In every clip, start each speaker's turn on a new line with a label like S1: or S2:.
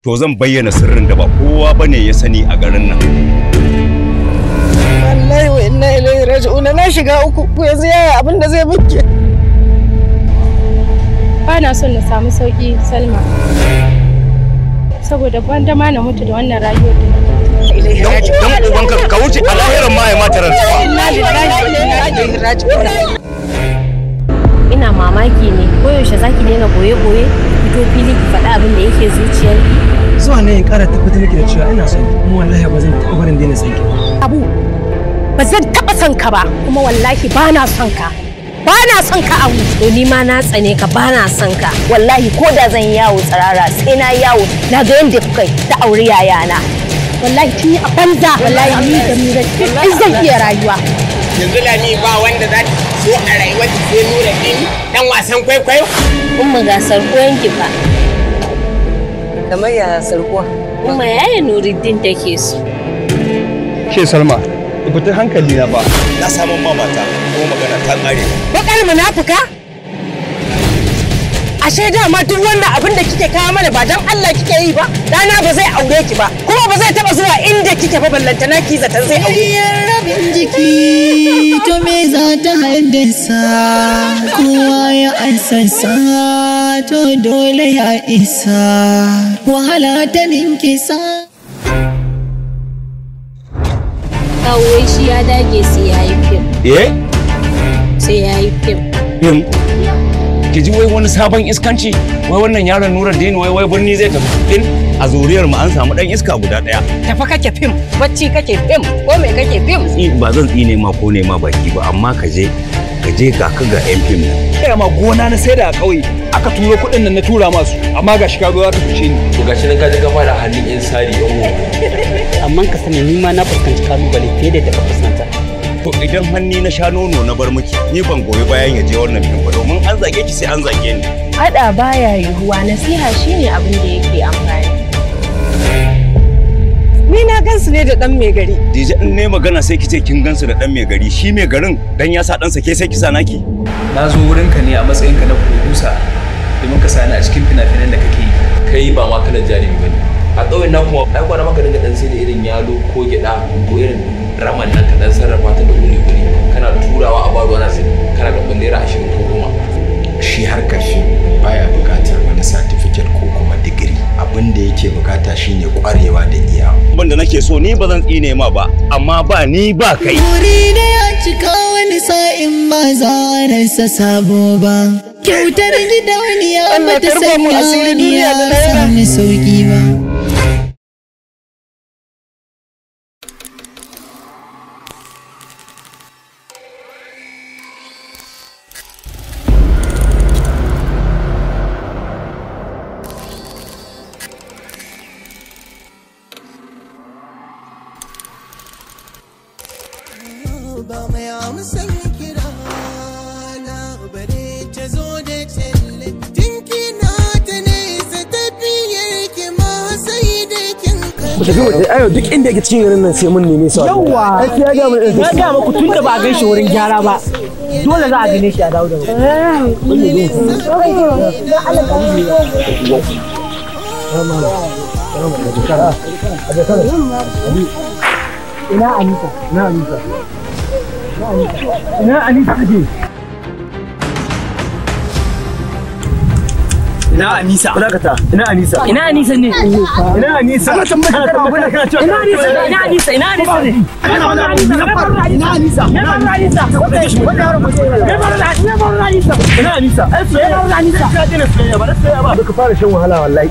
S1: to zan bayyana sirrin da ba kowa bane ya sani a garin nan.
S2: Wallahi wa inna ilaihi raji'un, na shiga uku yanzu yaya abin da zai buke.
S3: Ba na son na samu sauki Salma, saboda ban da ma na mutu da wannan rayuwar da
S1: Don ubanka ka wuce a lahiran ma ya mata rantsuwa.
S2: Inna lillahi wa inna ilaihi raji'un.
S4: Ina mamaki ne koyaushe zaki daina goye-goye fito fili ki faɗa abin da yake zuciyarki.
S5: Zuwa ne in ƙara tabbatar miki da cewa ina son ki kuma wallahi ba zan taɓa barin daina son ki.
S3: Abu, ba zan taɓa son ka ba kuma wallahi ba na son ka. Ba na son ka Abu.
S4: To ni ma na tsane ka ba na son ka. Wallahi ko da zan yawo tsirara sai na yawo na ga yadda kuka ta auri yayana.
S3: Wallahi tun yi a banza. Wallahi ni da Nura in zan iya rayuwa.
S6: Yanzu Lami ba wanda za ta so a rayuwar ta sai Nura din dan wasan kwaikwayo.
S4: Umma ga sarkuwan ki fa.
S2: Kamar ya sarkuwa.
S4: Umma yaya Nuruddin take so.
S5: Ke Salma, fitar hankali na ba.
S1: Na samun mamata kuma magana ta ƙare.
S2: Bakar munafuka? Ashe dama duk wannan abin da kike kawo mana ba dan Allah kike yi ba, dana ba zai aure ki ba, kuma ba zai taba zuwa inda kike fa ballantana ki zaton zai aure.
S7: Rabin jiki to me za ta haddasa kowa ya ansasa to dole ya isa wahala ta ninkisa.
S4: Kawai shi ya dage sai ya yi fim. Sai ya yi fim.
S1: Fim? Ki ji wai wani sabon iskanci? Wai wannan yaron Nuruddin wai birni zai tafi fim? A zuriyar mu an samu dan iska guda daya.
S2: Tafi kake fim, bacci kake fim, ko me kake fim?
S1: Ba zan tsine ma ko ne ma baki ba, amma ka je ga ka ga yan fim nan.
S5: Kai ma gona na sai da a ƙauye aka turo kuɗin nan na tura masu amma ga shi ka zo za ka fice ni.
S8: To gashi nan ka ji ka fara hannun yan sari yan wo.
S9: Amma ka sani ni ma na fuskanci kalubale fiye da taɓa fuskanta.
S1: To idan hanni na sha nono na bar miki, ni ban goyi bayan ya je wannan fim ba domin an zage ki sai an zage ni.
S3: Haɗa baya yiwuwa, nasiha shine abin da yake amfani.
S2: Ni na gansu ne da dan mai gari.
S1: Dije in ne magana sai kice kin gansu da dan mai gari, shi mai garin dan ya sa ɗansa ke sai kisa naki.
S8: Na zo wurinka ne a matsayinka na producer domin ka sani a cikin fina-finan da kake yi. Kai ba ma kalan jarumi bane. A ƙauyen na kuma ai kwana maka dinga dan sai da irin yalo ko gyaɗa ko irin raman nan ka dan sarrafa ta da wuri-wuri kana turawa a baro na sai kana da bandera 20 ko 10.
S10: Shi harkar fim baya buƙatar wani certificate ko kuma digiri. Abin da yake bukata shine kwarewa da iya.
S1: Abin da nake so ni ba zan tsine ma ba, amma ba ni ba kai.
S7: Wuri da ya cika wani sa'in ba za a rasa sabo ba. Kyautar gidauniya ba ta sanya wani ya sami sauki ba. Ba mai amsan kira na bare ta zo da talle dinki na ta nesa tafiyar ki ma sai da kin kai.
S5: Ku tafi waje ayo duk inda yake cikin garin nan sai mun neme su.
S9: Yawwa.
S5: Ai ya ga mun
S9: Na ga muku tun da ba a gaishe wurin gyara ba. Dole za a gane shi a dawo da
S5: Ina Anita? Ina Anita? Ina Anita take? Ina Anisa? Ina Anisa?
S9: Ina Anisa ne?
S5: Ina Anisa? Ina tambaya kana abin da kana cewa.
S9: Ina Anisa? Ina Anisa? Ina Anisa ne? Ina Anisa? Ina Anisa? Ina Anisa?
S5: Ina Anisa?
S9: Ina Anisa?
S5: Ka dena soyayya ba da soyayya ba. Ka fara shan wahala wallahi.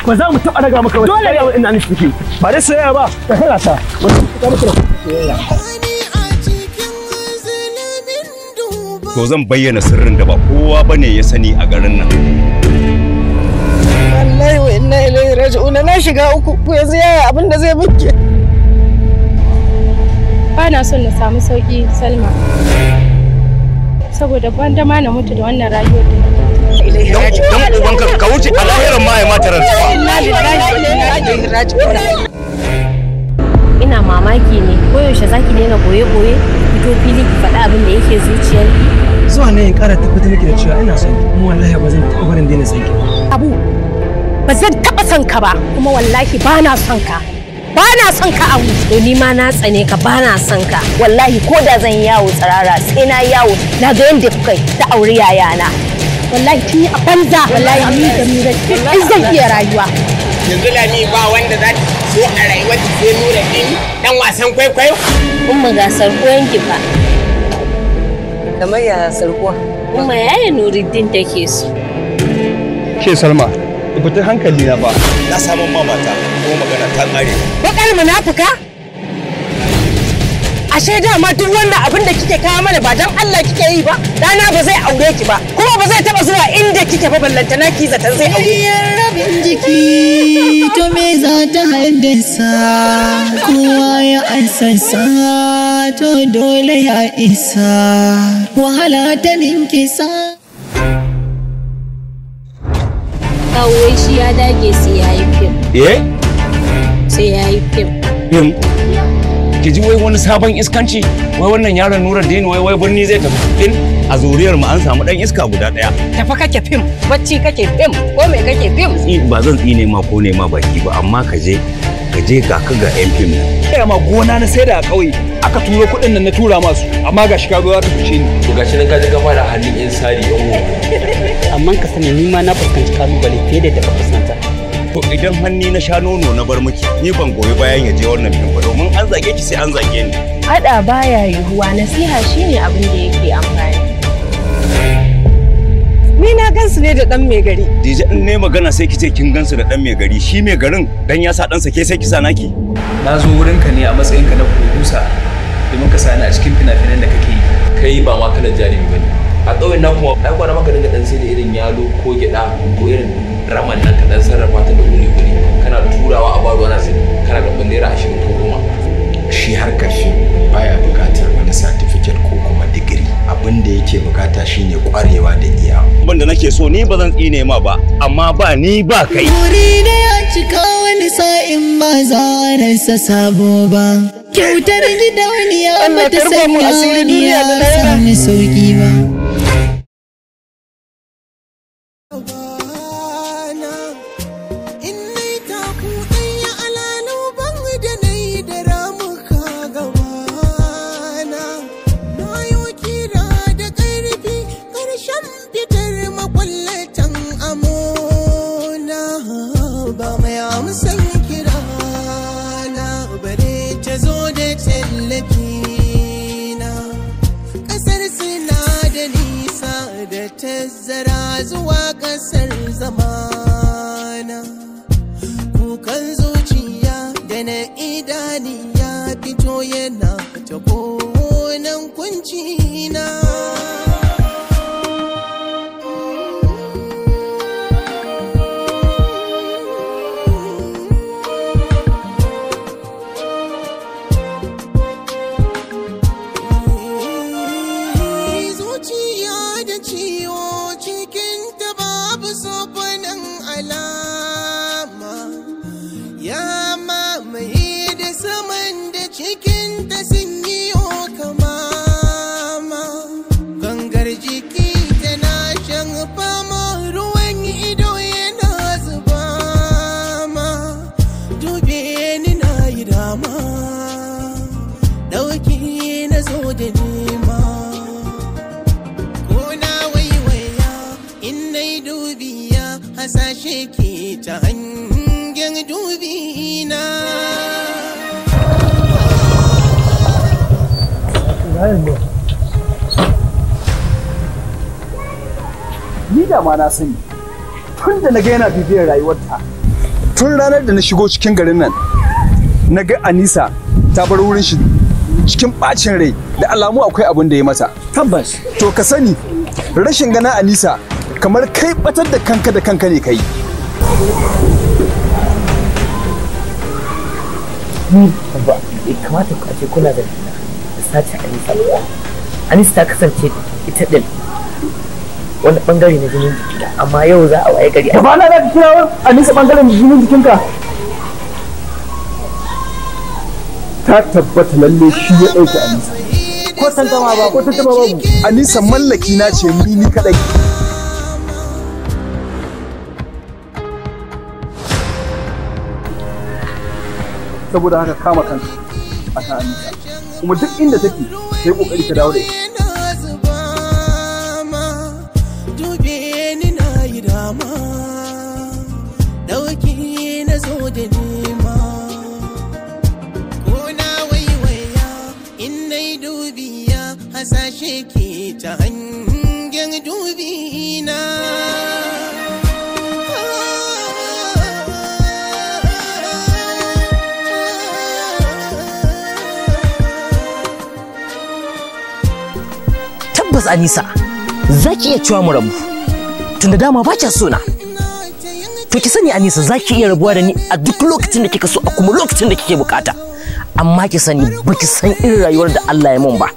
S5: Ba za mu taɓa raga maka ba. Dole ne ina Anisa take. Ba da soyayya ba. Ka halata.
S1: To zan bayyana sirrin da ba kowa bane ya sani a garin nan.
S2: Wallahi wa inna ilaihi raji'un, na shiga uku yanzu yaya abin da zai buke.
S3: Ba na son na samu sauki Salma, saboda ban da ma na mutu da wannan rayuwar da
S1: Don ubanka ka wuce a lahiran ma ya mata rantsuwa.
S2: Inna lillahi wa inna ilaihi raji'un.
S4: Ina mamaki ne koyaushe zaki daina goye-goye fito fili ki faɗa abin da yake zuciyarki.
S5: Zuwa ne in ƙara tabbatar miki da cewa ina son ki kuma wallahi ba zan taɓa barin daina son ki.
S3: Abu, ba zan taɓa son ka ba kuma wallahi ba na son ka. Ba na son ka a wuce.
S4: To ni ma na tsane ka ba na son ka. Wallahi ko da zan yawo tsirara sai na yawo na ga yadda kuka ta auri yayana.
S3: Wallahi kin yi a banza. Wallahi ni da Nura in zan iya rayuwa.
S6: Yanzu Lami ba wanda za ta so a rayuwar ta sai Nura din dan wasan kwaikwayo.
S4: Umma ga sarkuwan ki fa.
S2: Kamar ya sarkuwa.
S4: Umma yaya Nuruddin take so.
S5: Ke Salma, fitar hankali na ba.
S1: Na samun mamata kuma magana ta kare.
S2: Bakar munafuka? Ashe dama duk wannan abin da kike kawo mana ba dan Allah kike yi ba, dana ba zai aure ki ba, kuma ba zai taba zuwa inda kike fa ballantana ki zaton zai aure.
S7: Rabin jiki to me za ta haddasa kowa ya ansasa to dole ya isa wahala ta ninkisa.
S4: Kawai shi ya dage sai ya yi fim. Sai ya yi fim.
S1: Fim? Ki ji wai wani sabon iskanci? Wai wannan yaron Nuruddin wai birni zai tafi fim? A zuriyar mu an samu dan iska guda daya.
S2: Tafi kake fim, bacci kake fim, ko me kake fim?
S1: Ba zan tsine ma ko ne ma baki ba, amma ka je ga yan fim nan.
S5: Kai ma gona na sai da a ƙauye aka turo kuɗin nan na tura masu amma ga shi ka zo za ka fice ni.
S8: To gashi nan ka je ka fara hannun yan sari yan wo.
S2: Amma ka sani ni ma na fuskanci kalubale fiye da taɓa fuskanta.
S1: To idan hanni na sha nono na bar miki, ni ban goyi bayan ya je wannan fim ba domin an zage ki sai an zage ni.
S4: Haɗa baya yiwuwa, nasiha shine abin da yake amfani.
S2: Ni na gansu ne da dan mai gari.
S1: Dije in ne magana sai kice kin gansu da dan mai gari, shi mai garin dan ya sa ɗansa ke sai kisa naki.
S8: Na zo wurinka ne a matsayinka na producer domin ka sani a cikin fina-finan da kake yi. Kai ba ma kalan jarumi bane. A ƙauyen na kuma ai kwana maka dinga dan sai da irin yalo ko gyada ko irin raman nan ka dan sarrafa ta da guri-guri kana turawa a baro na sai kana da bandera 20 ko 10.
S10: Shi harkar fim baya buƙatar wani certificate ko kuma digiri. Abin da yake bukata shine kwarewa da iya.
S1: Abin da nake so ni ba zan tsine ma ba, amma ba ni ba kai.
S7: Wuri da ya cika wani sa'in ba za a rasa sabo ba. Kyautar gidauniya ba ta sanya wani ya sami sauki ba. Tazzara zuwa ƙasar zamana kukan zuciya da na idaniya fito yana ta gonan kunci na. Hasashe ke ta hangen dubi na.
S5: Ni da ma na sani tun da na ga yana bibiyar rayuwarta tun ranar da na shigo cikin garin nan na ga Anisa ta bar wurin shi cikin bacin rai da alamu akwai abin da ya mata. Tabbas. To ka sani rashin gana Anisa kamar kai batar da kanka ne kai.
S2: Ba, bai kamata ku ce kuna da sace Anisa ba. Anisa ta kasance ita din wani bangare na jinin jikinta, amma yau za a waye gari.
S5: Ba na da kira Anisa bangaren jinin jikinka. Ta tabbata lalle shi ya dauke Anisa. Ko tantama babu. Anisa mallaki na ce ni kadai. saboda haka kama kanka a kan Anisa kuma duk inda take sai kokari ka dawo da ita.
S7: Dube ni na yi dama, dauki na zo da nema. Ko na waiwaya in na yi dubiya, hasashe ke ta hangen dubi na.
S2: Tabbas Anisa, za ki iya cewa mu rabu tunda dama ba kya so na. To ki sani Anisa, za ki iya rabuwa da ni a duk lokacin da kika so a kuma lokacin da kike bukata. Amma ki sani baki san irin rayuwar da Allah ya mun ba.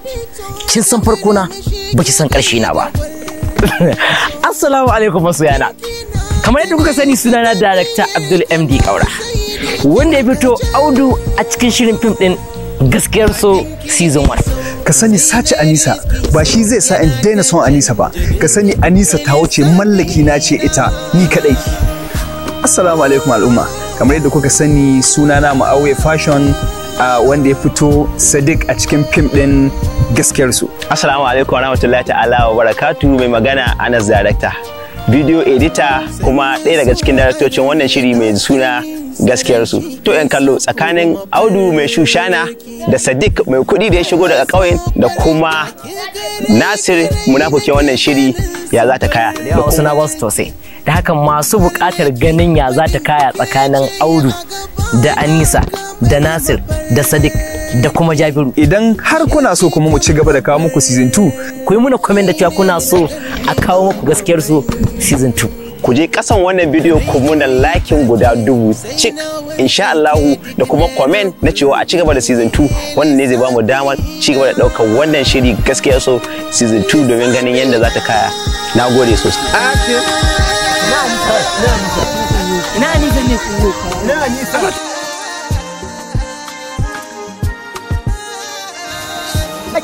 S2: Kin san farko na, baki san karshe na ba. Assalamu alaikum masoyana. Kamar yadda kuka sani sunana Director Abdul MD Kaura, wanda ya fito Audu a cikin shirin fim din Gaskiyar So Season 1.
S5: Ka sani sace Anisa ba shi zai sa in daina son Anisa ba. Ka sani Anisa ta wuce mallaki na ce ita ni kadai. Assalamu alaikum al'umma. Kamar yadda kuka sani sunana Ma'awiya Fashion, wanda ya fito Sadiq a cikin fim din Gaskiyar So.
S11: Assalamu alaikum wa rahmatullahi ta'ala wa barakatuhu. Mai magana Anas Director, video editor kuma ɗaya daga cikin daraktocin wannan shiri mai suna Gaskiyar Su. To yan kallo tsakanin Audu mai shushana da Sadiq mai kuɗi da ya shigo daga ƙauyen da kuma Nasir munafukin wannan shiri ya za ta kaya.
S2: Da wasu na basu tausayi. Da haka masu buƙatar ganin ya za ta kaya tsakanin Audu da Anisa da Nasir da Sadiq da kuma Jabiru.
S5: Idan har kuna so kuma mu ci gaba da kawo muku season 2,
S2: ku yi muna comment da cewa kuna so a kawo muku Gaskiyar So season 2.
S11: Ku je kasan wannan bidiyo ku muna lakin guda 1000 cik insha Allahu, da kuma comment na cewa a cigaba da season 2. Wannan ne zai ba mu damar cigaba da daukar wannan shiri Gaskiyar So season 2 domin ganin yadda za ta kaya. Na gode sosai.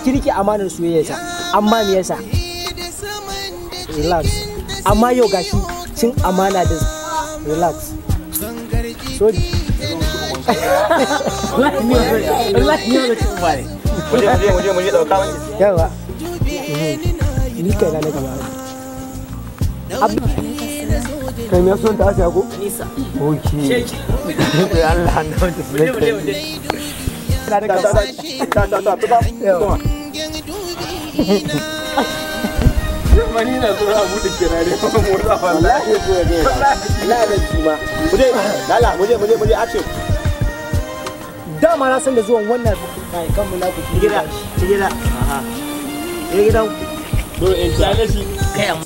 S9: Ki rike amanar soyayyarsa, amma me yasa? Relax. Amma yau gashi cin amana da relax. So
S11: Muje dauka wani.
S9: Yawa. Ni kai na gaba. Kai me son ta asa ko? Nisa. Okay. Allah na wanda
S5: Mani na so abu da kirare kuma murza wallahi ya zo ya ga wallahi da jima muje lala muje a ce
S9: dama na san da zuwan wannan kai kan mu na ku gida aha gidan
S11: to in tsale shi
S2: kai amma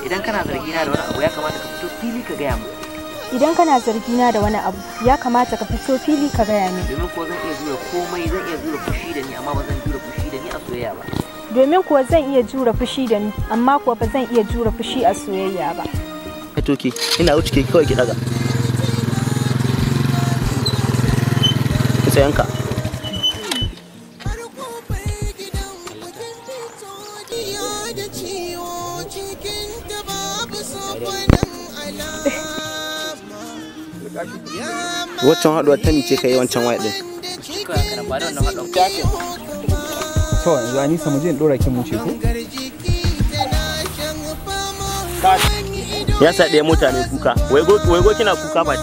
S2: idan kana zargina da wani abu ya kamata ka fito fili ka gaya mu.
S12: Idan kana zargina da wani abu ya kamata ka fito fili ka gaya min.
S2: Domin kuwa zan iya jure komai, zan iya jure fushi da ni amma ba zan jure fushi da ni a soyayya ba.
S12: Domin kuwa zan iya jure fushi da ni amma kuwa ba zan iya jure fushi a soyayya ba.
S2: Ka toki ina wuce ke kawai ki daga. Ki sayanka.
S11: Waccan haɗuwar ta mice ka yi wancan waya ɗin.
S5: to yanzu Anisa mu je in dora kin mu ce ko
S11: ya sa ɗaya mutane kuka wai go kina kuka ba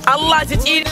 S2: Allah ta tsira